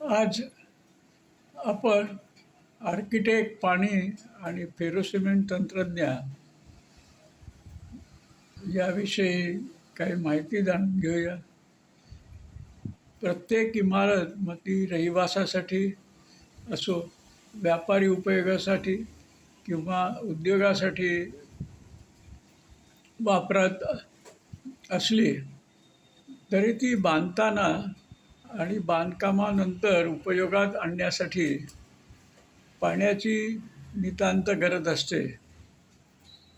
आज आपण आर्किटेक्ट, पाणी आणि फेरोसिमेंट तंत्रज्ञान याविषयी काही माहिती जाणून घेऊया. प्रत्येक इमारत, मग ती रहिवासासाठी असो, व्यापारी उपयोगासाठी किंवा उद्योगासाठी वापरात असली तरी ती बांधताना आणि बांधकामानंतर उपयोगात आणण्यासाठी पाण्याची नितांत गरज असते.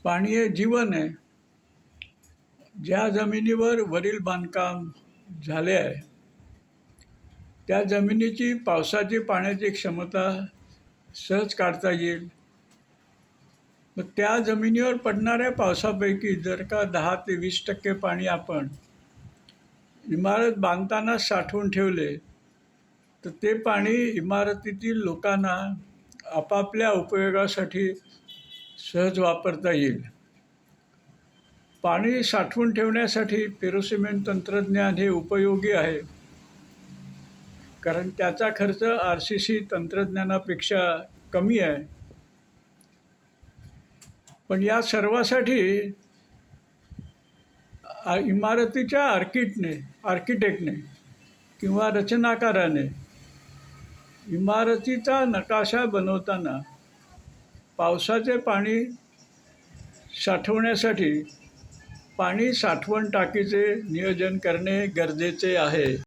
पाणी हे जीवन आहे. ज्या जमिनीवर वरील बांधकाम झाले आहे त्या जमिनीची पावसाची पाण्याची क्षमता सहज काढता येईल. मग त्या जमिनीवर पडणाऱ्या पावसापैकी जर का 10 ते 20% पाणी आपण इमारत बांधताना साठवून ठेवले तर ते पाणी इमारतीतील लोकांना आपापल्या उपयोगासाठी सहज वापरता येईल. पाणी साठवून ठेवण्यासाठी फेरोसिमेंट तंत्रज्ञान हे उपयोगी आहे, कारण त्याचा खर्च RCC तंत्रज्ञानापेक्षा कमी आहे. पण या सर्वासाठी इमारतीच्या आर्किटेक्टने किंवा रचनाकाराने इमारतीचा नकाशा बनवताना पावसाचे पाणी साठवण्यासाठी पाणी साठवण टाकीचे नियोजन करणे गरजेचे आहे.